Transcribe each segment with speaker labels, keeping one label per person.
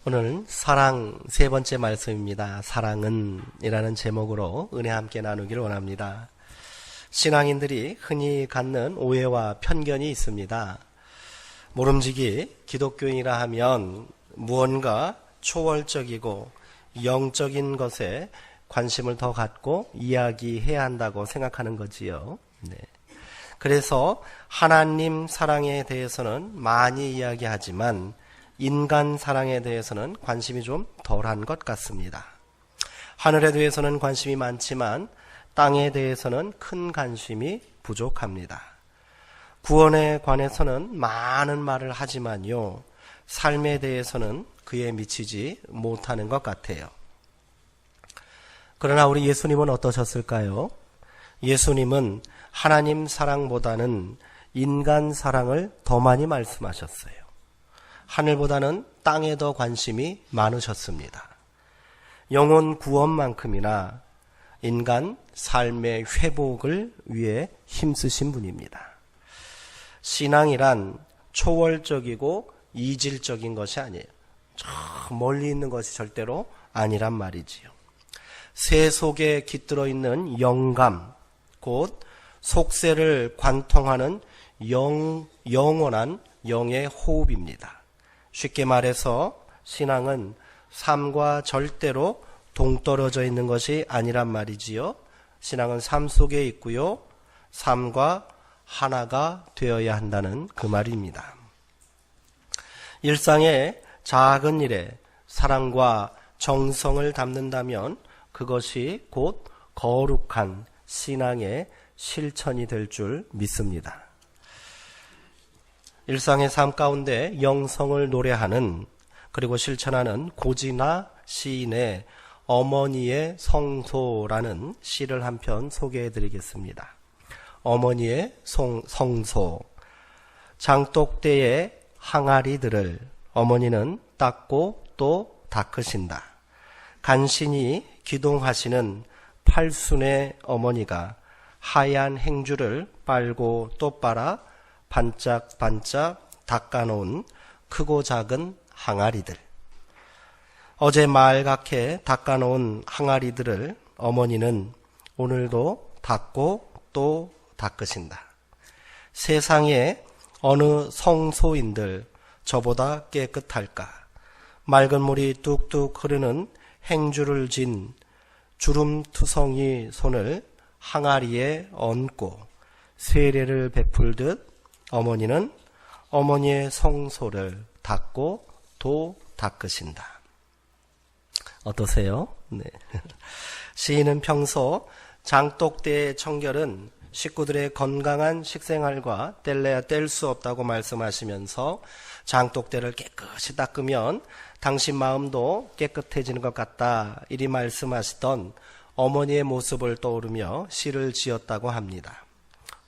Speaker 1: 오늘 사랑 세 번째 말씀입니다. 사랑은 이라는 제목으로 은혜 함께 나누기를 원합니다. 신앙인들이 흔히 갖는 오해와 편견이 있습니다. 모름지기 기독교인이라 하면 무언가 초월적이고 영적인 것에 관심을 더 갖고 이야기해야 한다고 생각하는 거지요. 그래서 하나님 사랑에 대해서는 많이 이야기하지만 인간 사랑에 대해서는 관심이 좀 덜한 것 같습니다. 하늘에 대해서는 관심이 많지만 땅에 대해서는 큰 관심이 부족합니다. 구원에 관해서는 많은 말을 하지만요, 삶에 대해서는 그에 미치지 못하는 것 같아요. 그러나 우리 예수님은 어떠셨을까요? 예수님은 하나님 사랑보다는 인간 사랑을 더 많이 말씀하셨어요. 하늘보다는 땅에 더 관심이 많으셨습니다. 영혼 구원만큼이나 인간 삶의 회복을 위해 힘쓰신 분입니다. 신앙이란 초월적이고 이질적인 것이 아니에요. 저 멀리 있는 것이 절대로 아니란 말이지요. 새 속에 깃들어 있는 영감, 곧 속세를 관통하는 영원한 영의 호흡입니다. 쉽게 말해서 신앙은 삶과 절대로 동떨어져 있는 것이 아니란 말이지요. 신앙은 삶 속에 있고요, 삶과 하나가 되어야 한다는 그 말입니다. 일상의 작은 일에 사랑과 정성을 담는다면 그것이 곧 거룩한 신앙의 실천이 될 줄 믿습니다. 일상의 삶 가운데 영성을 노래하는 그리고 실천하는 고진아 시인의 어머니의 성소라는 시를 한 편 소개해 드리겠습니다. 어머니의 성소. 장독대의 항아리들을 어머니는 닦고 또 닦으신다. 간신히 기동하시는 팔순의 어머니가 하얀 행주를 빨고 또 빨아 반짝반짝 닦아놓은 크고 작은 항아리들. 어제 말갛게 닦아놓은 항아리들을 어머니는 오늘도 닦고 또 닦으신다. 세상에 어느 성소인들 저보다 깨끗할까? 맑은 물이 뚝뚝 흐르는 행주를 진 주름투성이 손을 항아리에 얹고 세례를 베풀듯 어머니는 어머니의 성소를 닦고 또 닦으신다. 어떠세요? 네. 시인은 평소 장독대의 청결은 식구들의 건강한 식생활과 뗄래야 뗄 수 없다고 말씀하시면서 장독대를 깨끗이 닦으면 당신 마음도 깨끗해지는 것 같다, 이리 말씀하시던 어머니의 모습을 떠오르며 시를 지었다고 합니다.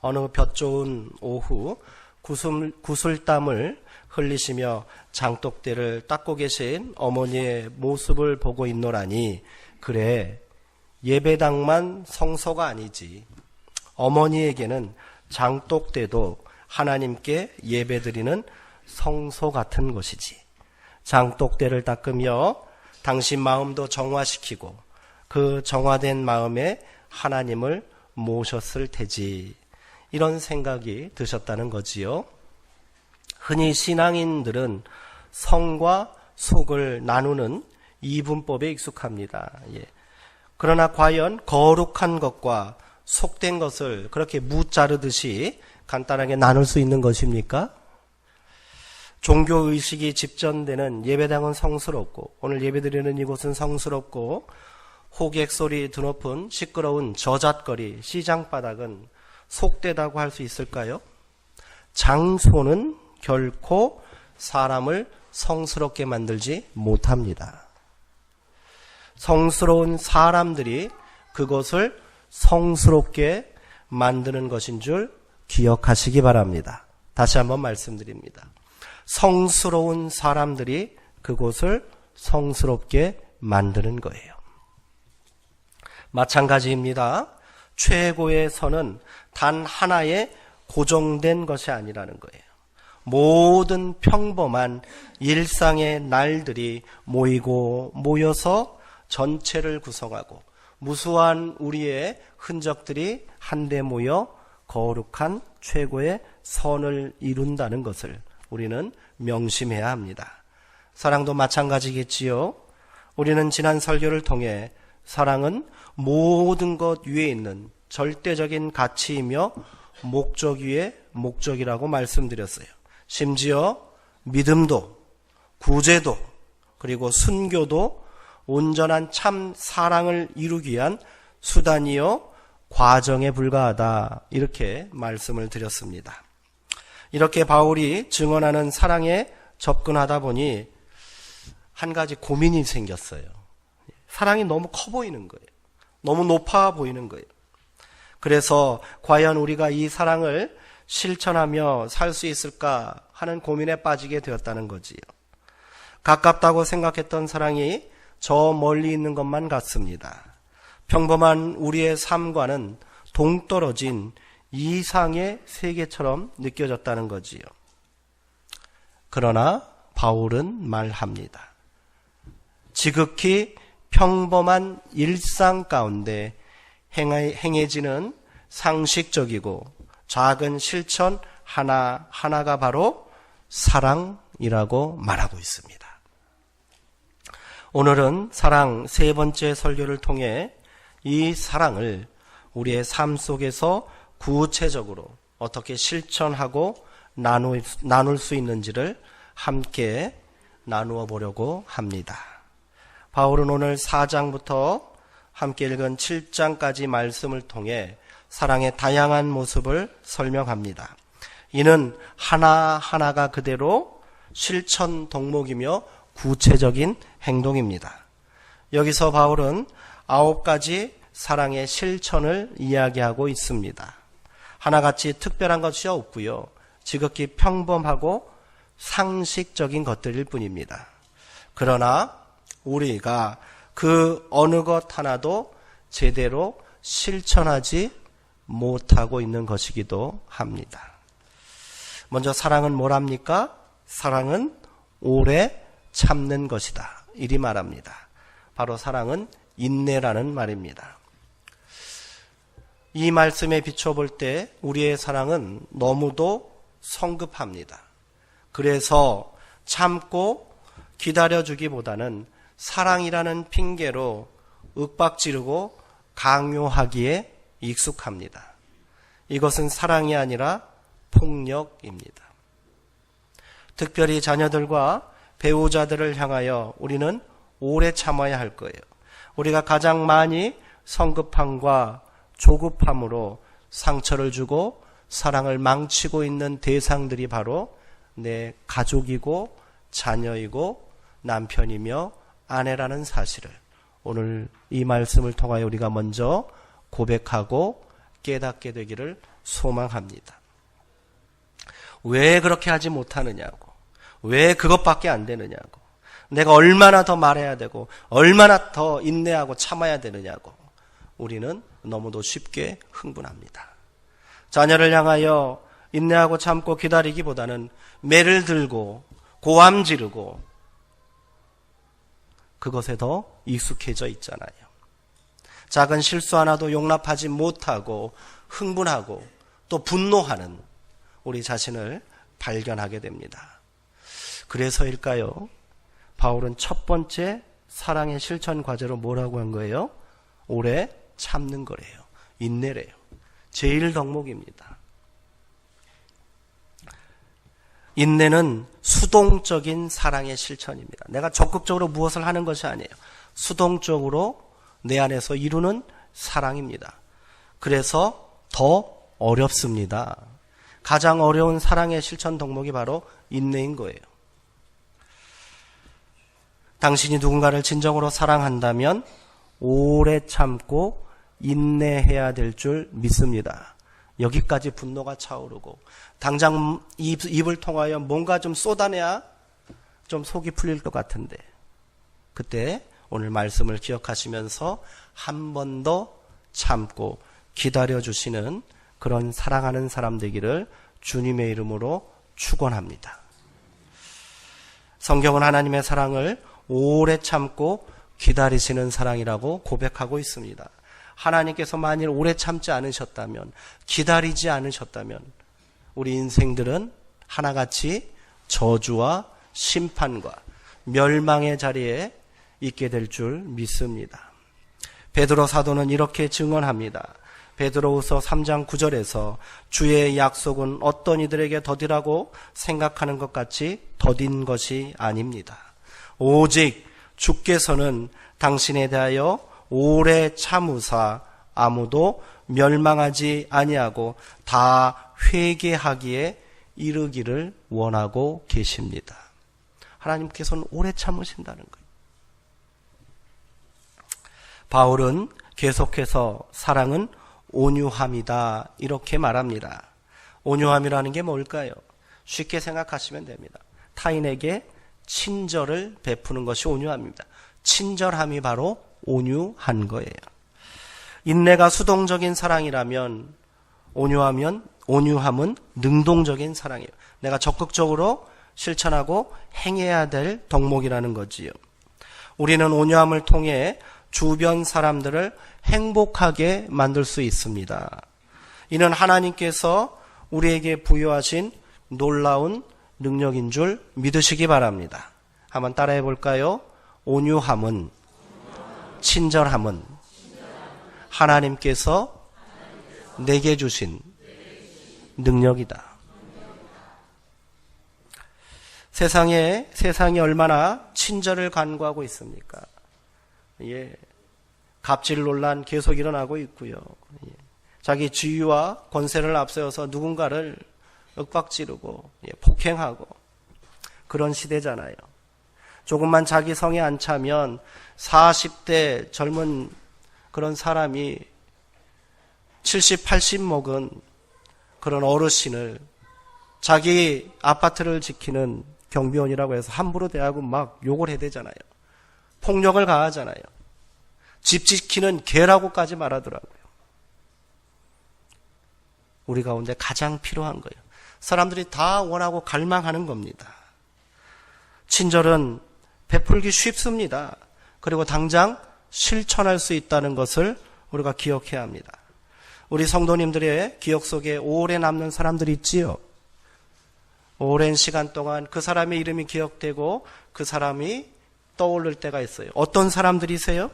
Speaker 1: 어느 볕 좋은 오후 구슬땀을 흘리시며 장독대를 닦고 계신 어머니의 모습을 보고 있노라니, 그래, 예배당만 성소가 아니지. 어머니에게는 장독대도 하나님께 예배드리는 성소 같은 것이지. 장독대를 닦으며 당신 마음도 정화시키고 그 정화된 마음에 하나님을 모셨을 테지. 이런 생각이 드셨다는 거지요. 흔히 신앙인들은 성과 속을 나누는 이분법에 익숙합니다. 그러나 과연 거룩한 것과 속된 것을 그렇게 무 자르듯이 간단하게 나눌 수 있는 것입니까? 종교의식이 집전되는 예배당은 성스럽고 오늘 예배드리는 이곳은 성스럽고 호객 소리 드높은 시끄러운 저잣거리 시장바닥은 속되다고 할 수 있을까요? 장소는 결코 사람을 성스럽게 만들지 못합니다. 성스러운 사람들이 그것을 성스럽게 만드는 것인 줄 기억하시기 바랍니다. 다시 한번 말씀드립니다. 성스러운 사람들이 그곳을 성스럽게 만드는 거예요. 마찬가지입니다. 최고의 선은 단 하나의 고정된 것이 아니라는 거예요. 모든 평범한 일상의 날들이 모여서 전체를 구성하고 무수한 우리의 흔적들이 한데 모여 거룩한 최고의 선을 이룬다는 것을 우리는 명심해야 합니다. 사랑도 마찬가지겠지요. 우리는 지난 설교를 통해 사랑은 모든 것 위에 있는 절대적인 가치이며 목적 위에 목적이라고 말씀드렸어요. 심지어 믿음도, 구제도, 그리고 순교도 온전한 참 사랑을 이루기 위한 수단이요 과정에 불과하다, 이렇게 말씀을 드렸습니다. 이렇게 바울이 증언하는 사랑에 접근하다 보니 한 가지 고민이 생겼어요. 사랑이 너무 커 보이는 거예요. 너무 높아 보이는 거예요. 그래서 과연 우리가 이 사랑을 실천하며 살 수 있을까 하는 고민에 빠지게 되었다는 거지요. 가깝다고 생각했던 사랑이 저 멀리 있는 것만 같습니다. 평범한 우리의 삶과는 동떨어진 이상의 세계처럼 느껴졌다는 거지요. 그러나 바울은 말합니다. 지극히 평범한 일상 가운데 행해지는 상식적이고 작은 실천 하나하나가 바로 사랑이라고 말하고 있습니다. 오늘은 사랑 세 번째 설교를 통해 이 사랑을 우리의 삶 속에서 구체적으로 어떻게 실천하고 나눌 수 있는지를 함께 나누어 보려고 합니다. 바울은 오늘 4장부터 함께 읽은 7장까지 말씀을 통해 사랑의 다양한 모습을 설명합니다. 이는 하나하나가 그대로 실천 덕목이며 구체적인 행동입니다. 여기서 바울은 9가지 사랑의 실천을 이야기하고 있습니다. 하나같이 특별한 것이 없고요. 지극히 평범하고 상식적인 것들일 뿐입니다. 그러나 우리가 그 어느 것 하나도 제대로 실천하지 못하고 있는 것이기도 합니다. 먼저 사랑은 뭐랍니까? 사랑은 오래 참는 것이다, 이리 말합니다. 바로 사랑은 인내라는 말입니다. 이 말씀에 비춰볼 때 우리의 사랑은 너무도 성급합니다. 그래서 참고 기다려주기보다는 사랑이라는 핑계로 윽박지르고 강요하기에 익숙합니다. 이것은 사랑이 아니라 폭력입니다. 특별히 자녀들과 배우자들을 향하여 우리는 오래 참아야 할 거예요. 우리가 가장 많이 성급함과 조급함으로 상처를 주고 사랑을 망치고 있는 대상들이 바로 내 가족이고 자녀이고 남편이며 아내라는 사실을 오늘 이 말씀을 통하여 우리가 먼저 고백하고 깨닫게 되기를 소망합니다. 왜 그렇게 하지 못하느냐고, 왜 그것밖에 안 되느냐고, 내가 얼마나 더 말해야 되고 얼마나 더 인내하고 참아야 되느냐고 우리는 너무도 쉽게 흥분합니다. 자녀를 향하여 인내하고 참고 기다리기보다는 매를 들고 고함 지르고 그것에 더 익숙해져 있잖아요. 작은 실수 하나도 용납하지 못하고 흥분하고 또 분노하는 우리 자신을 발견하게 됩니다. 그래서일까요? 바울은 첫 번째 사랑의 실천 과제로 뭐라고 한 거예요? 오래 참는 거래요. 인내래요. 제일 덕목입니다. 인내는 수동적인 사랑의 실천입니다. 내가 적극적으로 무엇을 하는 것이 아니에요. 수동적으로 내 안에서 이루는 사랑입니다. 그래서 더 어렵습니다. 가장 어려운 사랑의 실천 덕목이 바로 인내인 거예요. 당신이 누군가를 진정으로 사랑한다면 오래 참고 인내해야 될 줄 믿습니다. 여기까지 분노가 차오르고 당장 입을 통하여 뭔가 좀 쏟아내야 좀 속이 풀릴 것 같은데 그때 오늘 말씀을 기억하시면서 한 번 더 참고 기다려주시는 그런 사랑하는 사람 되기를 주님의 이름으로 축원합니다. 성경은 하나님의 사랑을 오래 참고 기다리시는 사랑이라고 고백하고 있습니다. 하나님께서 만일 오래 참지 않으셨다면, 기다리지 않으셨다면 우리 인생들은 하나같이 저주와 심판과 멸망의 자리에 있게 될 줄 믿습니다. 베드로 사도는 이렇게 증언합니다. 베드로후서 3장 9절에서 주의 약속은 어떤 이들에게 더디라고 생각하는 것 같이 더딘 것이 아닙니다. 오직 주께서는 당신에 대하여 오래 참으사 아무도 멸망하지 아니하고 다 회개하기에 이르기를 원하고 계십니다. 하나님께서는 오래 참으신다는 거예요. 바울은 계속해서 사랑은 온유함이다 이렇게 말합니다. 온유함이라는 게 뭘까요? 쉽게 생각하시면 됩니다. 타인에게 친절을 베푸는 것이 온유함입니다. 친절함이 바로 온유한 거예요. 인내가 수동적인 사랑이라면 온유함은 능동적인 사랑이에요. 내가 적극적으로 실천하고 행해야 될 덕목이라는 거지요. 우리는 온유함을 통해 주변 사람들을 행복하게 만들 수 있습니다. 이는 하나님께서 우리에게 부여하신 놀라운 능력인 줄 믿으시기 바랍니다. 한번 따라해 볼까요? 온유함은, 친절함은 하나님께서 내게 주신 능력이다. 세상이 얼마나 친절을 간구하고 있습니까? 예, 갑질 논란 계속 일어나고 있고요. 예, 자기 지위와 권세를 앞세워서 누군가를 윽박지르고 폭행하고 그런 시대잖아요. 조금만 자기 성에 안 차면 40대 젊은 그런 사람이 70, 80 먹은 그런 어르신을 자기 아파트를 지키는 경비원이라고 해서 함부로 대하고 막 욕을 해대잖아요. 폭력을 가하잖아요. 집 지키는 개라고까지 말하더라고요. 우리 가운데 가장 필요한 거예요. 사람들이 다 원하고 갈망하는 겁니다. 친절은 베풀기 쉽습니다. 그리고 당장 실천할 수 있다는 것을 우리가 기억해야 합니다. 우리 성도님들의 기억 속에 오래 남는 사람들이 있지요. 오랜 시간 동안 그 사람의 이름이 기억되고 그 사람이 떠오를 때가 있어요. 어떤 사람들이세요?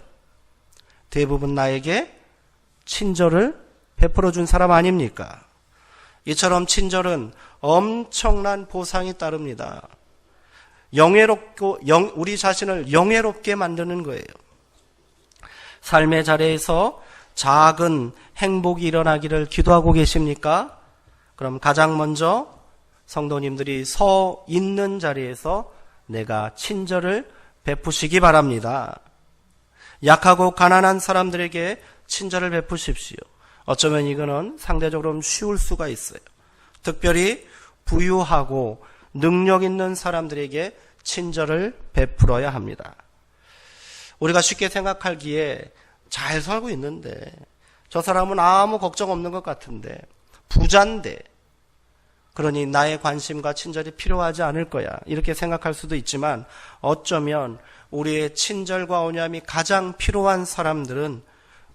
Speaker 1: 대부분 나에게 친절을 베풀어 준 사람 아닙니까? 이처럼 친절은 엄청난 보상이 따릅니다. 우리 자신을 영예롭게 만드는 거예요. 삶의 자리에서 작은 행복이 일어나기를 기도하고 계십니까? 그럼 가장 먼저 성도님들이 서 있는 자리에서 내가 친절을 베푸시기 바랍니다. 약하고 가난한 사람들에게 친절을 베푸십시오. 어쩌면 이거는 상대적으로 쉬울 수가 있어요. 특별히 부유하고 능력 있는 사람들에게 친절을 베풀어야 합니다. 우리가 쉽게 생각하기에 잘 살고 있는데 저 사람은 아무 걱정 없는 것 같은데 부자인데 그러니 나의 관심과 친절이 필요하지 않을 거야 이렇게 생각할 수도 있지만 어쩌면 우리의 친절과 온유함이 가장 필요한 사람들은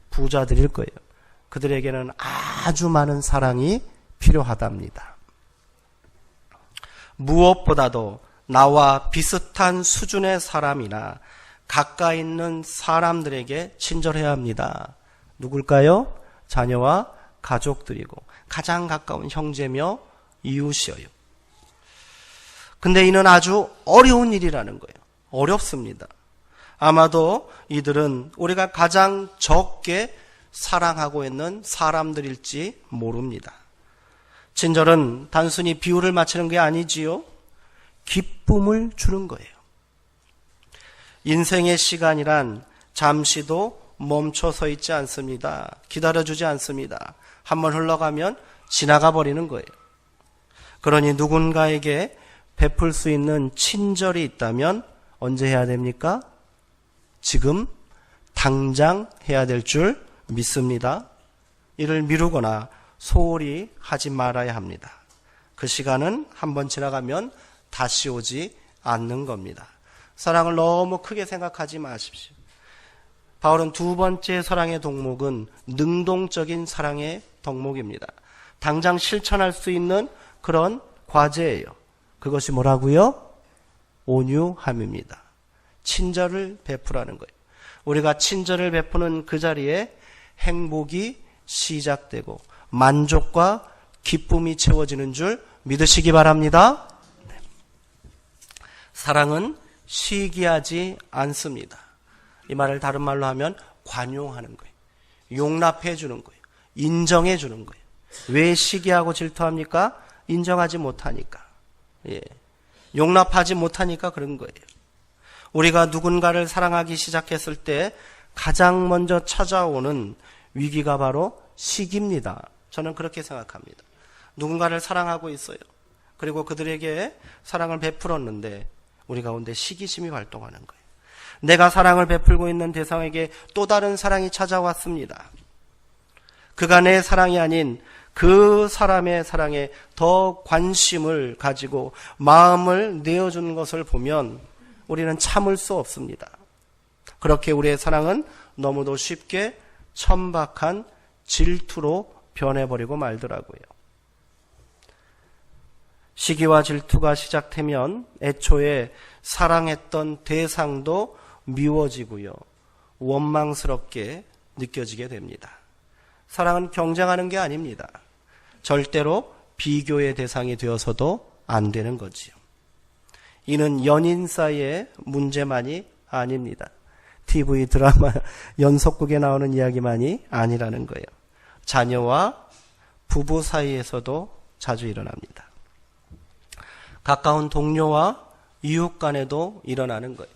Speaker 1: 부자들일 거예요. 그들에게는 아주 많은 사랑이 필요하답니다. 무엇보다도 나와 비슷한 수준의 사람이나 가까이 있는 사람들에게 친절해야 합니다. 누굴까요? 자녀와 가족들이고 가장 가까운 형제며 이웃이어요. 근데 이는 아주 어려운 일이라는 거예요. 어렵습니다. 아마도 이들은 우리가 가장 적게 사랑하고 있는 사람들일지 모릅니다. 친절은 단순히 비유를 맞추는 게 아니지요. 기쁨을 주는 거예요. 인생의 시간이란 잠시도 멈춰서 있지 않습니다. 기다려주지 않습니다. 한번 흘러가면 지나가 버리는 거예요. 그러니 누군가에게 베풀 수 있는 친절이 있다면 언제 해야 됩니까? 지금 당장 해야 될 줄 믿습니다. 이를 미루거나 소홀히 하지 말아야 합니다. 그 시간은 한번 지나가면 다시 오지 않는 겁니다. 사랑을 너무 크게 생각하지 마십시오. 바울은 두 번째 사랑의 덕목은 능동적인 사랑의 덕목입니다. 당장 실천할 수 있는 그런 과제예요. 그것이 뭐라고요? 온유함입니다. 친절을 베푸라는 거예요. 우리가 친절을 베푸는 그 자리에 행복이 시작되고 만족과 기쁨이 채워지는 줄 믿으시기 바랍니다. 네. 사랑은 시기하지 않습니다. 이 말을 다른 말로 하면 관용하는 거예요. 용납해 주는 거예요. 인정해 주는 거예요. 왜 시기하고 질투합니까? 인정하지 못하니까. 예. 용납하지 못하니까 그런 거예요. 우리가 누군가를 사랑하기 시작했을 때 가장 먼저 찾아오는 위기가 바로 시기입니다. 저는 그렇게 생각합니다. 누군가를 사랑하고 있어요. 그리고 그들에게 사랑을 베풀었는데 우리 가운데 시기심이 발동하는 거예요. 내가 사랑을 베풀고 있는 대상에게 또 다른 사랑이 찾아왔습니다. 그가 내 사랑이 아닌 그 사람의 사랑에 더 관심을 가지고 마음을 내어주는 것을 보면 우리는 참을 수 없습니다. 그렇게 우리의 사랑은 너무도 쉽게 천박한 질투로 변해버리고 말더라고요. 시기와 질투가 시작되면 애초에 사랑했던 대상도 미워지고요. 원망스럽게 느껴지게 됩니다. 사랑은 경쟁하는 게 아닙니다. 절대로 비교의 대상이 되어서도 안 되는 거지요. 이는 연인 사이의 문제만이 아닙니다. TV 드라마 연속극에 나오는 이야기만이 아니라는 거예요. 자녀와 부부 사이에서도 자주 일어납니다. 가까운 동료와 이웃 간에도 일어나는 거예요.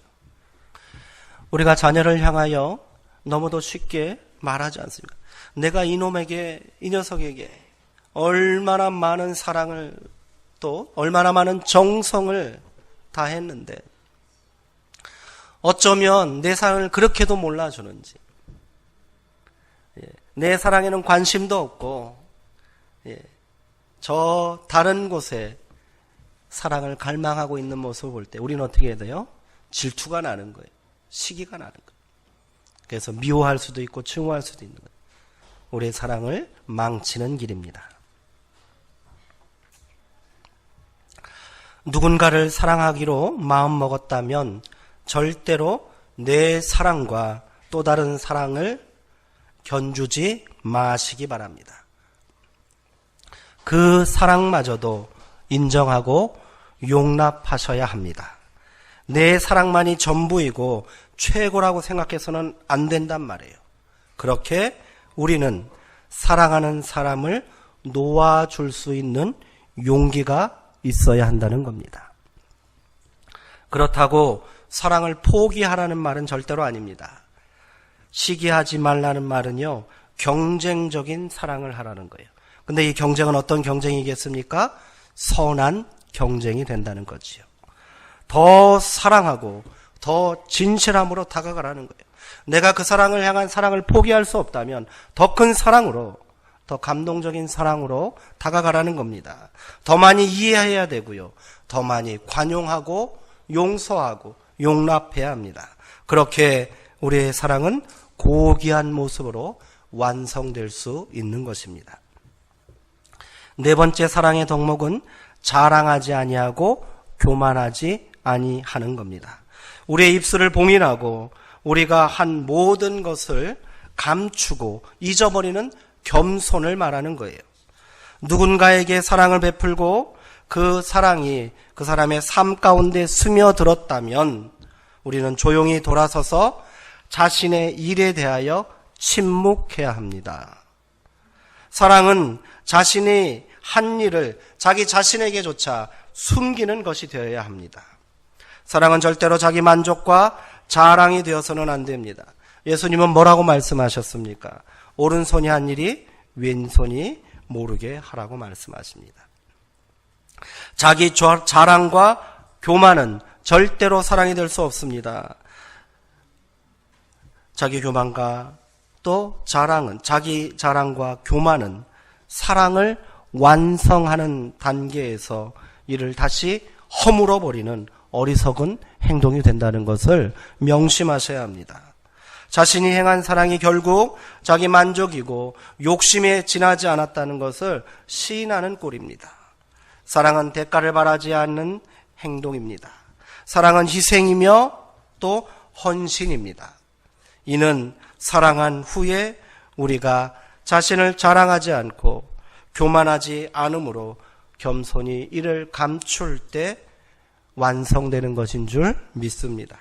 Speaker 1: 우리가 자녀를 향하여 너무도 쉽게 말하지 않습니까? 내가 이놈에게, 이 녀석에게 얼마나 많은 사랑을 또 얼마나 많은 정성을 다했는데 어쩌면 내 사랑을 그렇게도 몰라주는지, 내 사랑에는 관심도 없고 저 다른 곳에 사랑을 갈망하고 있는 모습을 볼 때 우리는 어떻게 해야 돼요? 질투가 나는 거예요. 시기가 나는 거예요. 그래서 미워할 수도 있고 증오할 수도 있는 거예요. 우리의 사랑을 망치는 길입니다. 누군가를 사랑하기로 마음먹었다면 절대로 내 사랑과 또 다른 사랑을 견주지 마시기 바랍니다. 그 사랑마저도 인정하고 용납하셔야 합니다. 내 사랑만이 전부이고 최고라고 생각해서는 안 된단 말이에요. 그렇게 우리는 사랑하는 사람을 놓아줄 수 있는 용기가 있어야 한다는 겁니다. 그렇다고 사랑을 포기하라는 말은 절대로 아닙니다. 시기하지 말라는 말은요, 경쟁적인 사랑을 하라는 거예요. 근데 이 경쟁은 어떤 경쟁이겠습니까? 선한 경쟁이 된다는 거지요. 더 사랑하고 더 진실함으로 다가가라는 거예요. 내가 그 사랑을 향한 사랑을 포기할 수 없다면 더 큰 사랑으로, 더 감동적인 사랑으로 다가가라는 겁니다. 더 많이 이해해야 되고요. 더 많이 관용하고 용서하고 용납해야 합니다. 그렇게 우리의 사랑은 고귀한 모습으로 완성될 수 있는 것입니다. 네 번째 사랑의 덕목은 자랑하지 아니하고 교만하지 아니하는 겁니다. 우리의 입술을 봉인하고 우리가 한 모든 것을 감추고 잊어버리는 겸손을 말하는 거예요. 누군가에게 사랑을 베풀고 그 사랑이 그 사람의 삶 가운데 스며들었다면 우리는 조용히 돌아서서 자신의 일에 대하여 침묵해야 합니다. 사랑은 자신이 한 일을 자기 자신에게조차 숨기는 것이 되어야 합니다. 사랑은 절대로 자기 만족과 자랑이 되어서는 안 됩니다. 예수님은 뭐라고 말씀하셨습니까? 오른손이 한 일이 왼손이 모르게 하라고 말씀하십니다. 자기 자랑과 교만은 절대로 사랑이 될 수 없습니다. 자기 교만과 또 자랑은, 자기 자랑과 교만은 사랑을 완성하는 단계에서 이를 다시 허물어 버리는 어리석은 행동이 된다는 것을 명심하셔야 합니다. 자신이 행한 사랑이 결국 자기 만족이고 욕심에 지나지 않았다는 것을 시인하는 꼴입니다. 사랑은 대가를 바라지 않는 행동입니다. 사랑은 희생이며 또 헌신입니다. 이는 사랑한 후에 우리가 자신을 자랑하지 않고 교만하지 않으므로 겸손히 이를 감출 때 완성되는 것인 줄 믿습니다.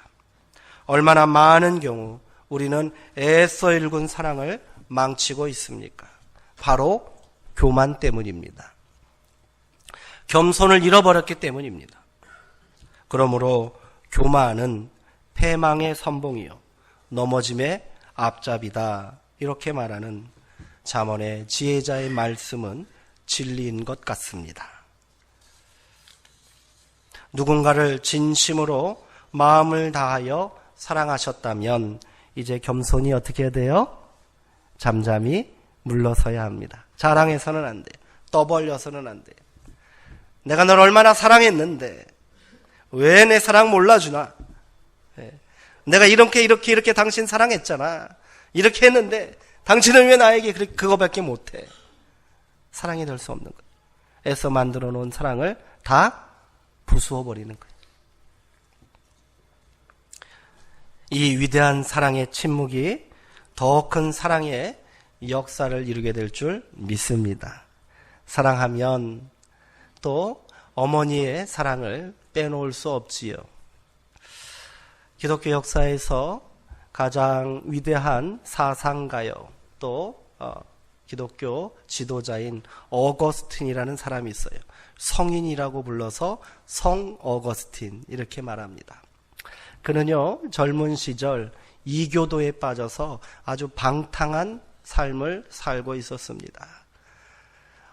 Speaker 1: 얼마나 많은 경우 우리는 애써 일군 사랑을 망치고 있습니까? 바로 교만 때문입니다. 겸손을 잃어버렸기 때문입니다. 그러므로 교만은 패망의 선봉이요 넘어짐의 앞잡이다, 이렇게 말하는 잠언의 지혜자의 말씀은 진리인 것 같습니다. 누군가를 진심으로 마음을 다하여 사랑하셨다면 이제 겸손히 어떻게 해야 돼요? 잠잠히 물러서야 합니다. 자랑해서는 안 돼요. 떠벌려서는 안 돼요. 내가 널 얼마나 사랑했는데 왜 내 사랑 몰라주나? 내가 이렇게 당신 사랑했잖아. 이렇게 했는데 당신은 왜 나에게 그거밖에 못해? 사랑이 될 수 없는 거예요. 애써 만들어 놓은 사랑을 다 부수어버리는 거예요. 이 위대한 사랑의 침묵이 더 큰 사랑의 역사를 이루게 될 줄 믿습니다. 사랑하면 또 어머니의 사랑을 빼놓을 수 없지요. 기독교 역사에서 가장 위대한 사상가요, 또 기독교 지도자인 어거스틴이라는 사람이 있어요. 성인이라고 불러서 성 어거스틴, 이렇게 말합니다. 그는요, 젊은 시절 이교도에 빠져서 아주 방탕한 삶을 살고 있었습니다.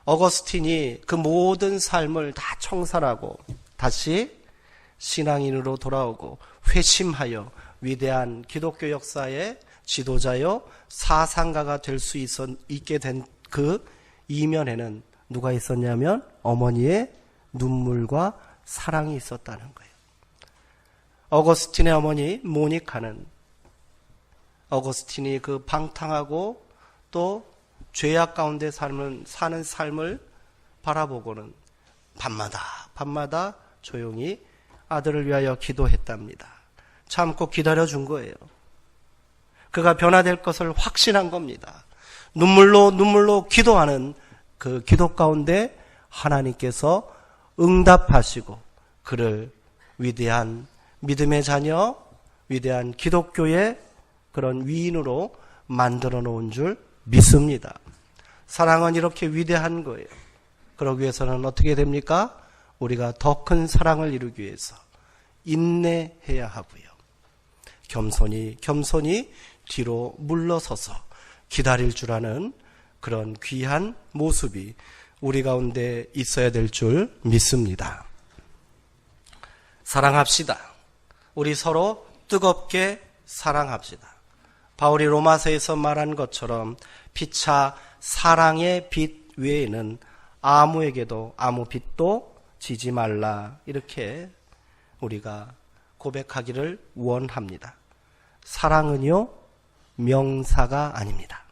Speaker 1: 어거스틴이 그 모든 삶을 다 청산하고 다시 신앙인으로 돌아오고 회심하여 위대한 기독교 역사의 지도자요 사상가가 될 수 있게 된 그 이면에는 누가 있었냐면 어머니의 눈물과 사랑이 있었다는 거예요. 어거스틴의 어머니 모니카는 어거스틴이 그 방탕하고 또 죄악 가운데 사는 삶을 바라보고는 밤마다 조용히 아들을 위하여 기도했답니다. 참고 기다려준 거예요. 그가 변화될 것을 확신한 겁니다. 눈물로 기도하는 그 기도 가운데 하나님께서 응답하시고 그를 위대한 믿음의 자녀, 위대한 기독교의 그런 위인으로 만들어 놓은 줄 믿습니다. 사랑은 이렇게 위대한 거예요. 그러기 위해서는 어떻게 됩니까? 우리가 더 큰 사랑을 이루기 위해서 인내해야 하고요. 겸손히 뒤로 물러서서 기다릴 줄 아는 그런 귀한 모습이 우리 가운데 있어야 될 줄 믿습니다. 사랑합시다. 우리 서로 뜨겁게 사랑합시다. 바울이 로마서에서 말한 것처럼 피차 사랑의 빛 외에는 아무에게도 아무 빛도 지지 말라, 이렇게 우리가 고백하기를 원합니다. 사랑은요 명사가 아닙니다.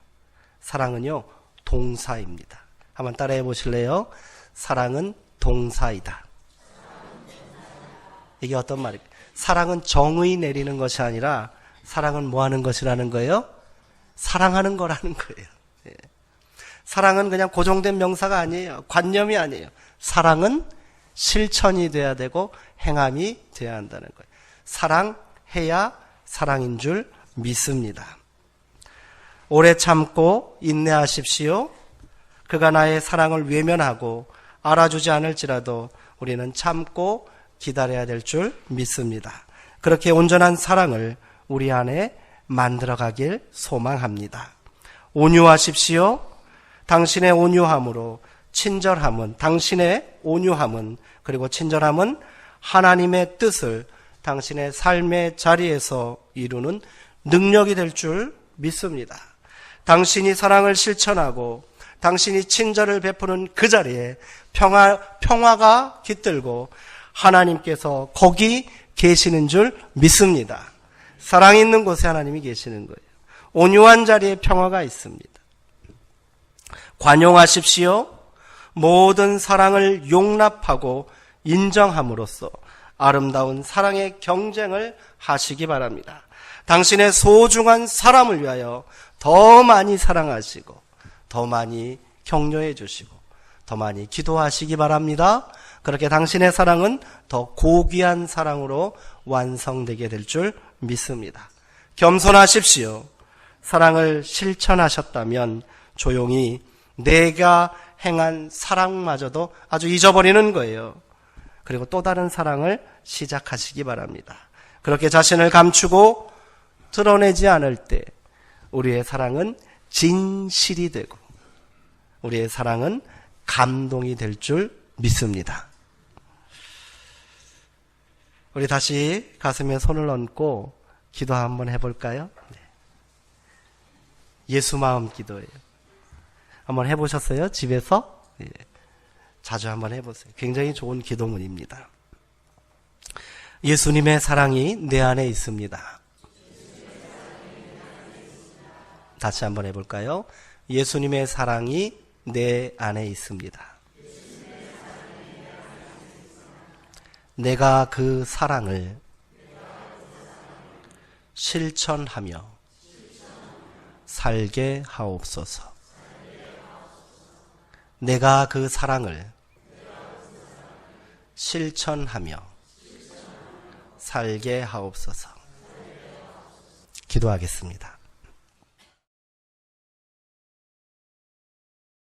Speaker 1: 사랑은요 동사입니다. 한번 따라해 보실래요? 사랑은 동사이다. 이게 어떤 말입니까? 사랑은 정의 내리는 것이 아니라 사랑은 뭐 하는 것이라는 거예요? 사랑하는 거라는 거예요. 사랑은 그냥 고정된 명사가 아니에요. 관념이 아니에요. 사랑은 실천이 돼야 되고 행함이 돼야 한다는 거예요. 사랑해야 사랑인 줄 믿습니다. 오래 참고 인내하십시오. 그가 나의 사랑을 외면하고 알아주지 않을지라도 우리는 참고 기다려야 될 줄 믿습니다. 그렇게 온전한 사랑을 우리 안에 만들어가길 소망합니다. 온유하십시오. 당신의 온유함으로 친절함은, 당신의 온유함은 그리고 친절함은 하나님의 뜻을 당신의 삶의 자리에서 이루는 능력이 될 줄 믿습니다. 당신이 사랑을 실천하고 당신이 친절을 베푸는 그 자리에 평화가 깃들고 하나님께서 거기 계시는 줄 믿습니다. 사랑이 있는 곳에 하나님이 계시는 거예요. 온유한 자리에 평화가 있습니다. 관용하십시오. 모든 사랑을 용납하고 인정함으로써 아름다운 사랑의 경쟁을 하시기 바랍니다. 당신의 소중한 사람을 위하여 더 많이 사랑하시고 더 많이 격려해 주시고 더 많이 기도하시기 바랍니다. 그렇게 당신의 사랑은 더 고귀한 사랑으로 완성되게 될 줄 믿습니다. 겸손하십시오. 사랑을 실천하셨다면 조용히 내가 행한 사랑마저도 아주 잊어버리는 거예요. 그리고 또 다른 사랑을 시작하시기 바랍니다. 그렇게 자신을 감추고 드러내지 않을 때 우리의 사랑은 진실이 되고 우리의 사랑은 감동이 될 줄 믿습니다. 우리 다시 가슴에 손을 얹고 기도 한번 해볼까요? 네. 예수 마음 기도예요. 한번 해보셨어요? 집에서? 네. 자주 한번 해보세요. 굉장히 좋은 기도문입니다. 예수님의 사랑이 내 안에 있습니다. 다시 한번 해볼까요? 예수님의 사랑이 내 안에 있습니다. 내가 그 사랑을 실천하며 살게 하옵소서. 내가 그 사랑을 실천하며 살게 하옵소서. 기도하겠습니다.